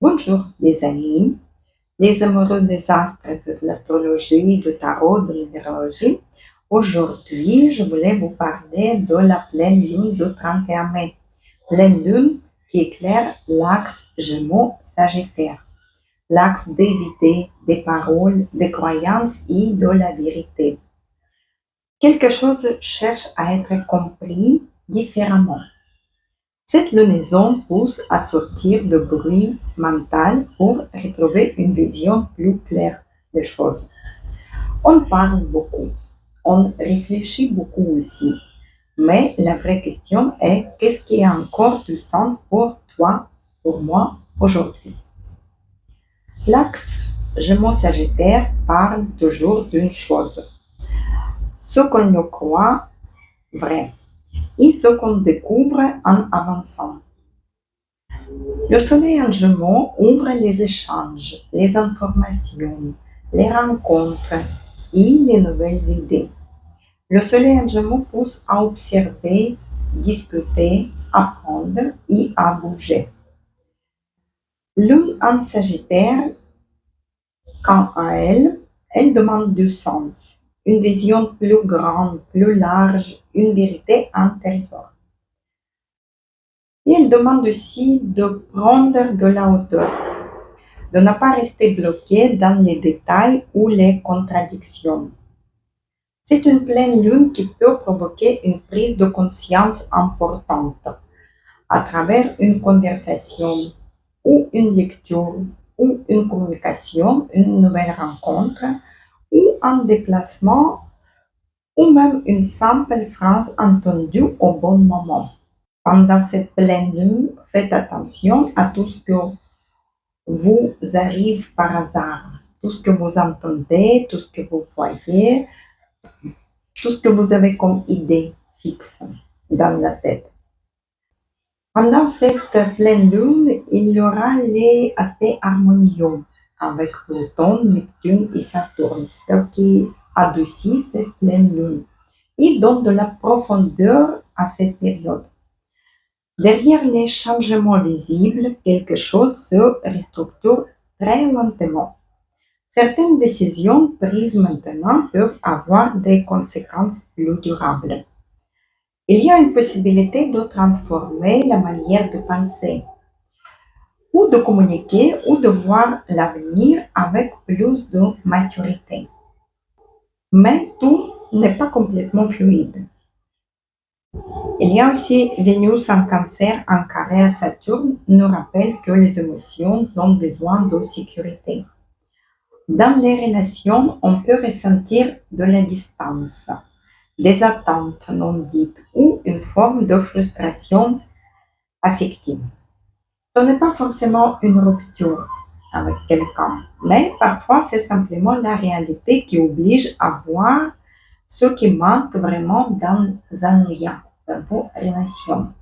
Bonjour les amis, les amoureux des astres, de l'astrologie, du tarot, de numérologie. Aujourd'hui, je voulais vous parler de la pleine lune du 31 mai. Pleine lune qui éclaire l'axe Gémeaux-Sagittaire, l'axe des idées, des paroles, des croyances et de la vérité. Quelque chose cherche à être compris différemment. Cette lunaison pousse à sortir du bruit mental pour retrouver une vision plus claire des choses. On parle beaucoup, on réfléchit beaucoup aussi, mais la vraie question est qu'est-ce qui a encore du sens pour toi, pour moi aujourd'hui? L'axe Gémeaux-Sagittaire parle toujours d'une chose, ce qu'on le croit vrai et ce qu'on découvre en avançant. Le soleil en Gémeaux ouvre les échanges, les informations, les rencontres et les nouvelles idées. Le soleil en Gémeaux pousse à observer, discuter, apprendre et à bouger. Lune en Sagittaire, quant à elle, elle demande du sens, une vision plus grande, plus large, une vérité intérieure. Et elle demande aussi de prendre de la hauteur, de ne pas rester bloqué dans les détails ou les contradictions. C'est une pleine lune qui peut provoquer une prise de conscience importante à travers une conversation ou une lecture ou une communication, une nouvelle rencontre ou un déplacement ou même une simple phrase entendue au bon moment. Pendant cette pleine lune, faites attention à tout ce que vous arrive par hasard. Tout ce que vous entendez, tout ce que vous voyez, tout ce que vous avez comme idée fixe dans la tête. Pendant cette pleine lune, il y aura les aspects harmonieux avec Pluton, Neptune et Saturne, ce qui adoucit cette pleine lune et donne de la profondeur à cette période. Derrière les changements visibles, quelque chose se restructure très lentement. Certaines décisions prises maintenant peuvent avoir des conséquences plus durables. Il y a une possibilité de transformer la manière de penser, ou de communiquer, ou de voir l'avenir avec plus de maturité. Mais tout n'est pas complètement fluide. Il y a aussi Vénus en Cancer en carré à Saturne nous rappelle que les émotions ont besoin de sécurité. Dans les relations, on peut ressentir de la distance, des attentes non dites ou une forme de frustration affective. Ce n'est pas forcément une rupture avec quelqu'un, mais parfois c'est simplement la réalité qui oblige à voir ce qui manque vraiment dans un lien, dans vos relations.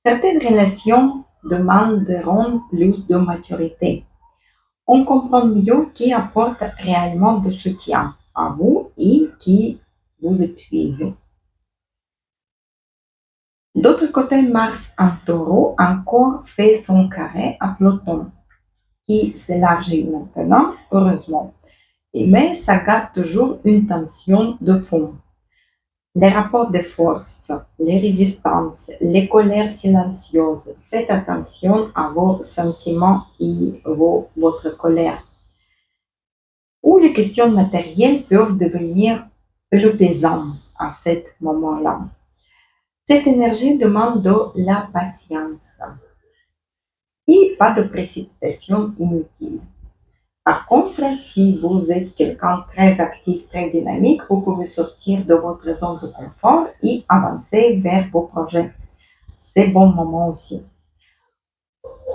Certaines relations demanderont plus de maturité. On comprend mieux qui apporte réellement de soutien à vous et qui vous épuise. D'autre côté, Mars en taureau encore fait son carré à Pluton, qui s'élargit maintenant, heureusement. Mais ça garde toujours une tension de fond. Les rapports de force, les résistances, les colères silencieuses. Faites attention à vos sentiments et votre colère. Ou les questions matérielles peuvent devenir plus pesantes à ce moment-là. Cette énergie demande de la patience et pas de précipitation inutile. Par contre, si vous êtes quelqu'un de très actif, très dynamique, vous pouvez sortir de votre zone de confort et avancer vers vos projets. C'est bon moment aussi.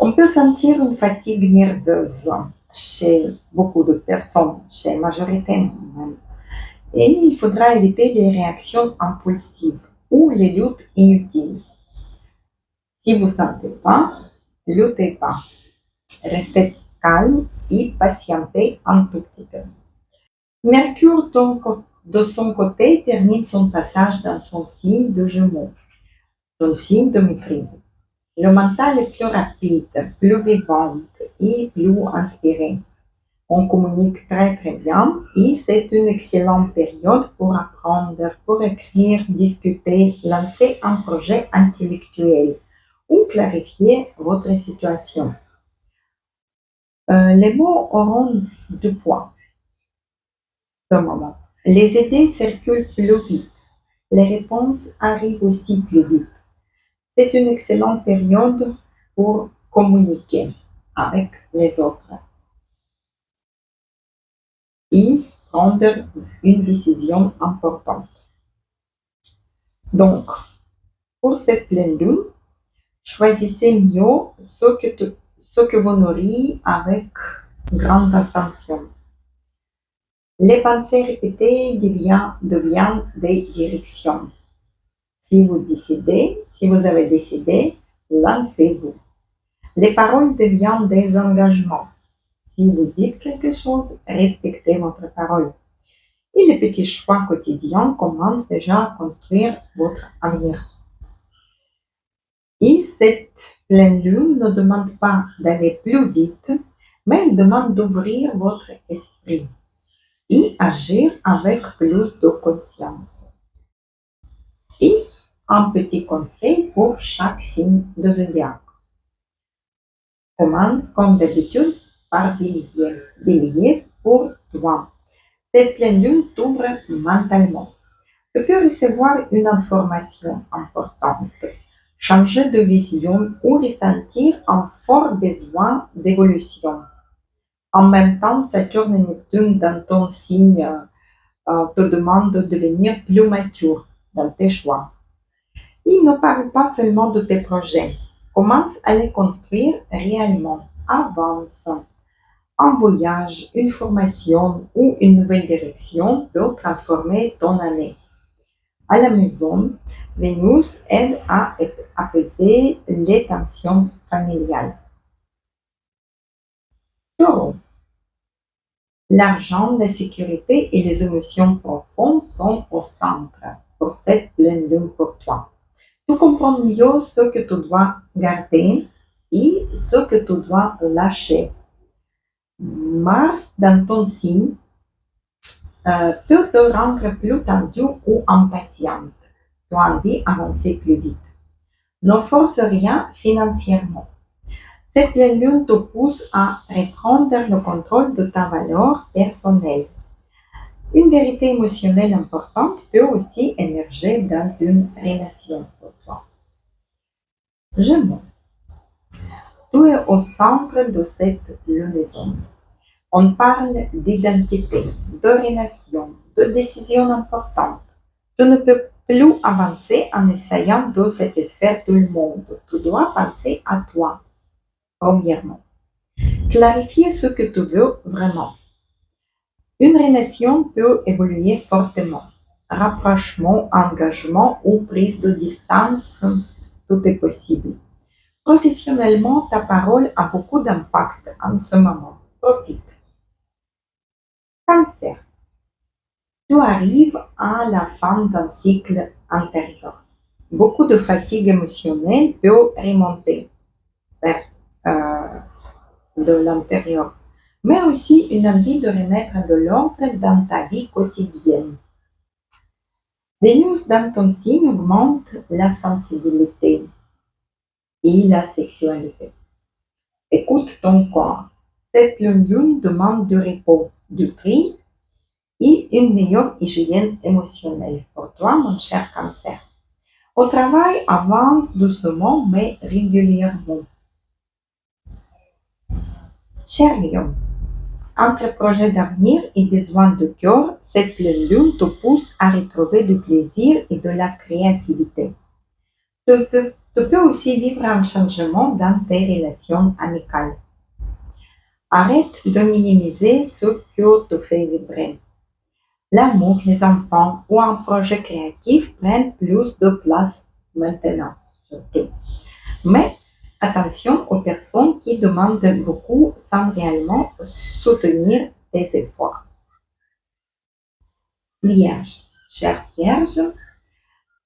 On peut sentir une fatigue nerveuse chez beaucoup de personnes, chez la majorité même. Et il faudra éviter les réactions impulsives ou les luttes inutiles. Si vous ne sentez pas, luttez pas. Restez calme et patientez un tout petit peu. Mercure, donc, de son côté, termine son passage dans son signe de Gémeaux, son signe de maîtrise. Le mental est plus rapide, plus vivant et plus inspiré. On communique très très bien et c'est une excellente période pour apprendre, pour écrire, discuter, lancer un projet intellectuel ou clarifier votre situation. Les mots auront du poids ce moment. Les idées circulent plus vite. Les réponses arrivent aussi plus vite. C'est une excellente période pour communiquer avec les autres et prendre une décision importante. Donc, pour cette pleine lune, choisissez mieux ce que vous nourrit avec grande attention. Les pensées répétées deviennent des directions. Si vous avez décidé, lancez-vous. Les paroles deviennent des engagements. Si vous dites quelque chose, respectez votre parole. Et les petits choix quotidiens commencent déjà à construire votre avenir. Et cette pleine lune ne demande pas d'aller plus vite, mais elle demande d'ouvrir votre esprit et agir avec plus de conscience. Et un petit conseil pour chaque signe de zodiaque. Commence comme d'habitude par Bélier. Bélier pour toi. Cette pleine lune t'ouvre mentalement. Tu peux recevoir une information importante, changer de vision ou ressentir un fort besoin d'évolution. En même temps, Saturne et Neptune dans ton signe te demandent de devenir plus mature dans tes choix. Il ne parle pas seulement de tes projets. Commence à les construire réellement. Avance. Un voyage, une formation ou une nouvelle direction peut transformer ton année. À la maison, Vénus aide à apaiser les tensions familiales. Taureau. L'argent, la sécurité et les émotions profondes sont au centre pour cette pleine lune pour toi. Tu comprends mieux ce que tu dois garder et ce que tu dois lâcher. Mars dans ton signe peut te rendre plus tendu ou impatiente. Tu as envie d'avancer plus vite. Ne force rien financièrement. Cette pleine lune te pousse à reprendre le contrôle de ta valeur personnelle. Une vérité émotionnelle importante peut aussi émerger dans une relation pour toi. Gémeaux. Tu es au centre de cette lunaison. On parle d'identité, de relations, de décisions importantes. Tu ne peux plus avancer en essayant de satisfaire tout le monde. Tu dois penser à toi, premièrement. Clarifier ce que tu veux vraiment. Une relation peut évoluer fortement. Rapprochement, engagement ou prise de distance, tout est possible. Professionnellement, ta parole a beaucoup d'impact en ce moment. Profite. Cancer. Tu arrives à la fin d'un cycle intérieur. Beaucoup de fatigue émotionnelle peut remonter vers de l'intérieur, mais aussi une envie de remettre de l'ordre dans ta vie quotidienne. Vénus dans ton signe augmente la sensibilité et la sexualité. Écoute ton corps. Cette pleine lune demande du repos, du tri et une meilleure hygiène émotionnelle pour toi, mon cher cancer. Au travail, avance doucement mais régulièrement. Cher Lion, entre projets d'avenir et besoins de cœur, cette pleine lune te pousse à retrouver du plaisir et de la créativité. Tu peux aussi vivre un changement dans tes relations amicales. Arrête de minimiser ce que te fait vibrer. L'amour, les enfants ou un projet créatif prennent plus de place maintenant, surtout. Mais attention aux personnes qui demandent beaucoup sans réellement soutenir tes efforts. Vierge, chère Vierge,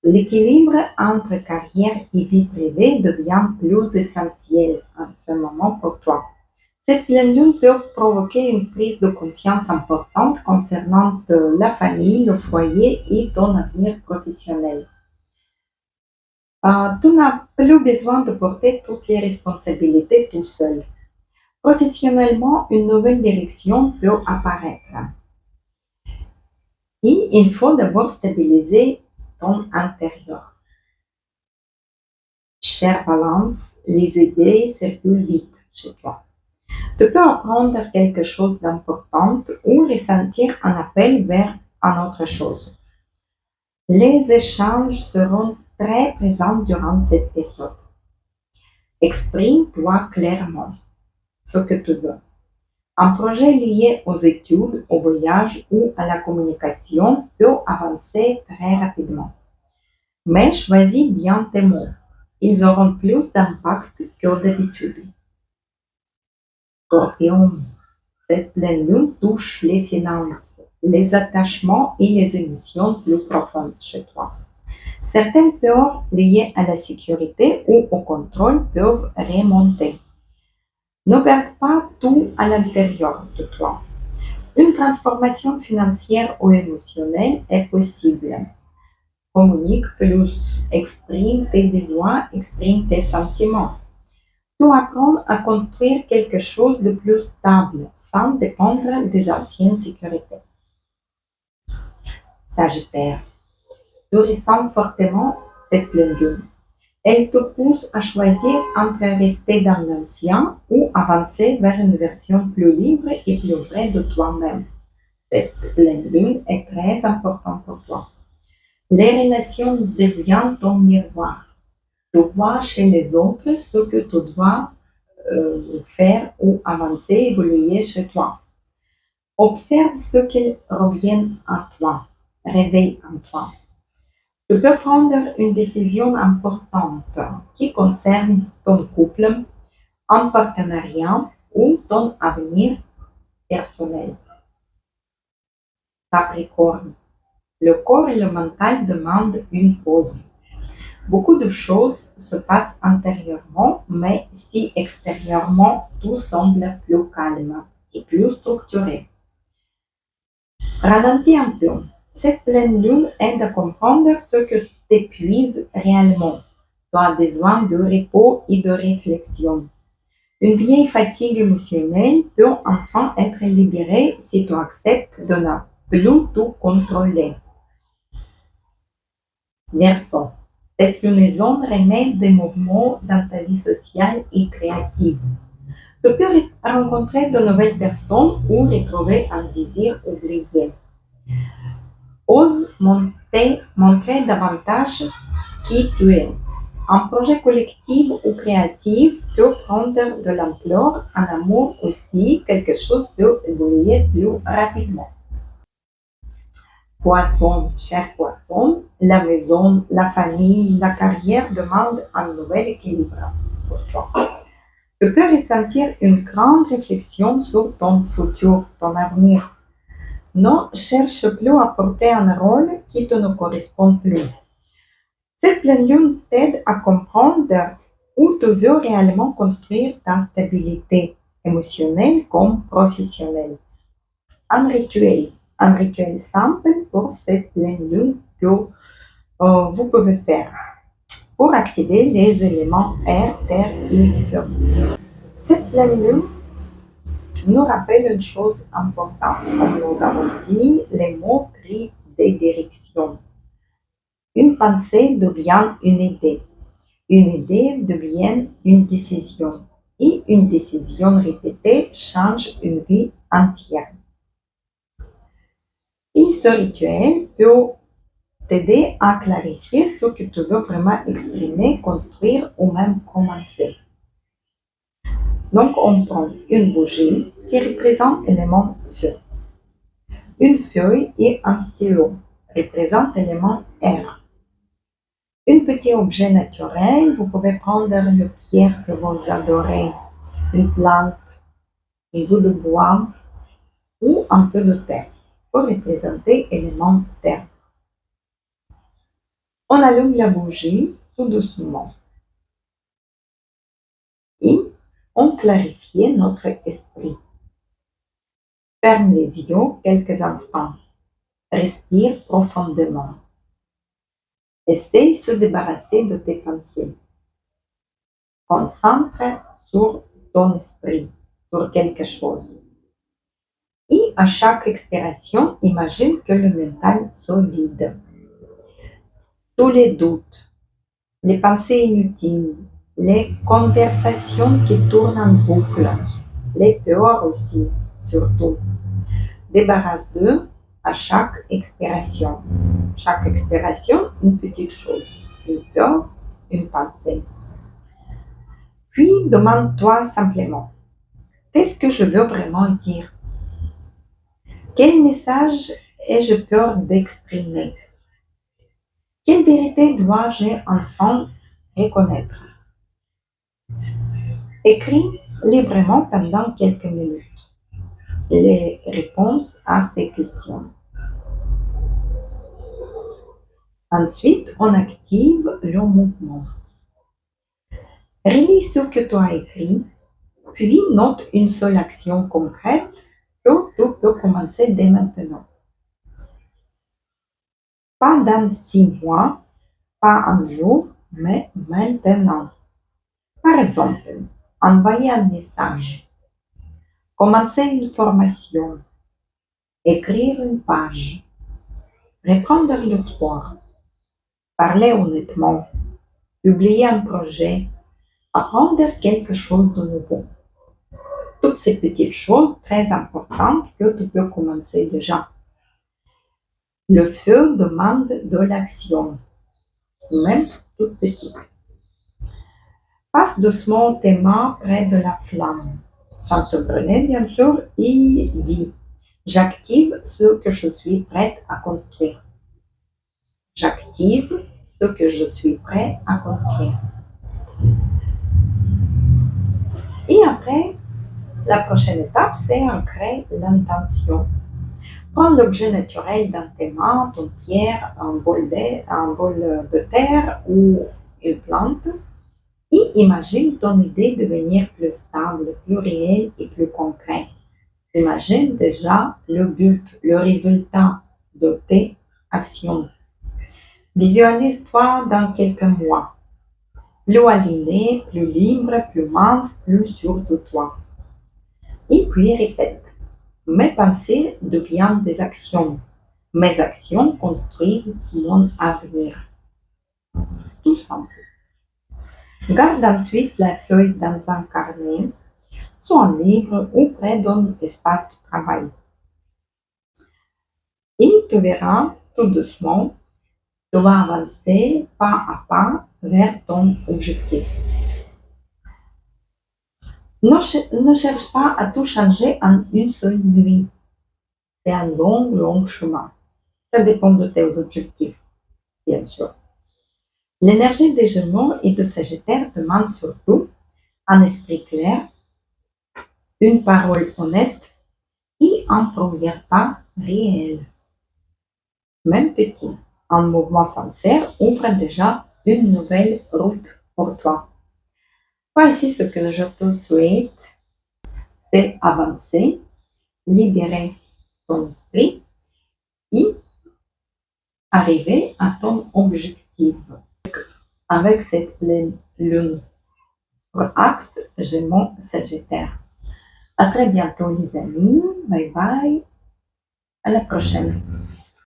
L'équilibre entre carrière et vie privée devient plus essentiel en ce moment pour toi. Cette pleine lune peut provoquer une prise de conscience importante concernant la famille, le foyer et ton avenir professionnel. Tu n'as plus besoin de porter toutes les responsabilités tout seul. Professionnellement, une nouvelle direction peut apparaître. Et il faut d'abord stabiliser ton intérieur. Chère Balance, les idées circulent vite chez toi. Tu peux apprendre quelque chose d'important ou ressentir un appel vers une autre chose. Les échanges seront très présents durant cette période. Exprime-toi clairement ce que tu veux. Un projet lié aux études, au voyage ou à la communication peut avancer très rapidement. Mais choisis bien tes mots. Ils auront plus d'impact que d'habitude. Scorpion, cette pleine lune touche les finances, les attachements et les émotions plus profondes chez toi. Certaines peurs liées à la sécurité ou au contrôle peuvent remonter. Ne garde pas tout à l'intérieur de toi. Une transformation financière ou émotionnelle est possible. Communique plus, exprime tes besoins, exprime tes sentiments. Tu apprends à construire quelque chose de plus stable sans dépendre des anciennes sécurités. Sagittaire, tu ressens fortement cette pleine lune. Elle te pousse à choisir entre rester dans l'ancien ou avancer vers une version plus libre et plus vraie de toi-même. Cette pleine lune est très importante pour toi. Les relations deviennent ton miroir. Tu vois chez les autres ce que tu dois faire ou avancer, évoluer chez toi. Observe ce qui revient à toi, réveille en toi. Tu peux prendre une décision importante qui concerne ton couple, un partenariat ou ton avenir personnel. Capricorne, le corps et le mental demandent une pause. Beaucoup de choses se passent intérieurement, mais si extérieurement tout semble plus calme et plus structuré. Ralentis un peu. Cette pleine lune aide à comprendre ce que t'épuise réellement. Tu as besoin de repos et de réflexion. Une vieille fatigue émotionnelle peut enfin être libérée si tu acceptes de ne plus tout contrôler. Verseau. Cette lunaison remet des mouvements dans ta vie sociale et créative. Tu peux rencontrer de nouvelles personnes ou retrouver un désir oublié. Ose montrer davantage qui tu es. Un projet collectif ou créatif peut prendre de l'ampleur, en amour aussi, quelque chose peut évoluer plus rapidement. Poisson, cher poisson, la maison, la famille, la carrière demandent un nouvel équilibre pour toi. Tu peux ressentir une grande réflexion sur ton futur, ton avenir. Ne cherche plus à porter un rôle qui te ne correspond plus. Cette pleine lune t'aide à comprendre où tu veux réellement construire ta stabilité émotionnelle comme professionnelle. Un rituel simple pour cette pleine lune que vous pouvez faire pour activer les éléments air, terre et feu. Cette pleine lune nous rappelle une chose importante. Comme nous avons dit, les mots crient des directions. Une pensée devient une idée. Une idée devient une décision. Et une décision répétée change une vie entière. Et ce rituel peut t'aider à clarifier ce que tu veux vraiment exprimer, construire ou même commencer. Donc, on prend une bougie qui représente l'élément feu, une feuille et un stylo représentent l'élément air. Un petit objet naturel, vous pouvez prendre une pierre que vous adorez, une plante, un bout de bois ou un peu de terre pour représenter l'élément terre. On allume la bougie tout doucement et on clarifie notre esprit. Ferme les yeux quelques instants. Respire profondément. Essaye de se débarrasser de tes pensées. Concentre sur ton esprit, sur quelque chose. Et à chaque expiration, imagine que le mental se vide. Tous les doutes, les pensées inutiles, les conversations qui tournent en boucle, les peurs aussi, surtout. Débarrasse d'eux à chaque expiration. Chaque expiration, une petite chose, une peur, une pensée. Puis demande-toi simplement, qu'est-ce que je veux vraiment dire? Quel message ai-je peur d'exprimer? Quelle vérité dois-je enfin reconnaître? Écris librement pendant quelques minutes les réponses à ces questions. Ensuite, on active le mouvement. Relis ce que tu as écrit, puis note une seule action concrète que tu peux commencer dès maintenant. Pas dans 6 mois, pas un jour, mais maintenant. Par exemple, envoyer un message, commencer une formation, écrire une page, reprendre le sport, parler honnêtement, publier un projet, apprendre quelque chose de nouveau. Toutes ces petites choses très importantes que tu peux commencer déjà. Le feu demande de l'action, même toute petite. Passe doucement tes mains près de la flamme, sans te brûler bien sûr, et dis, j'active ce que je suis prête à construire. J'active ce que je suis prêt à construire. Et après, la prochaine étape, c'est ancrer l'intention. Prends l'objet naturel dans tes mains, ton pierre, un bol de terre ou une plante, et imagine ton idée devenir plus stable, plus réelle et plus concret. Imagine déjà le but, le résultat de tes actions. Visualise-toi dans quelques mois, plus aligné, plus libre, plus mince, plus sûr de toi. Et puis répète. Mes pensées deviennent des actions. Mes actions construisent mon avenir. Tout simple. Garde ensuite la feuille dans un carnet, soit un livre ou près d'un espace de travail. Et tu verras tout doucement, tu vas avancer pas à pas vers ton objectif. Ne cherche pas à tout changer en une seule nuit. C'est un long chemin. Ça dépend de tes objectifs, bien sûr. L'énergie des Gémeaux et de Sagittaire demande surtout un esprit clair, une parole honnête et un premier pas réel. Même petit, un mouvement sincère ouvre déjà une nouvelle route pour toi. Voici ce que je te souhaite, c'est avancer, libérer ton esprit et arriver à ton objectif. Avec cette pleine lune sur axe Gémeaux-Sagittaire. À très bientôt les amis. Bye bye. À la prochaine.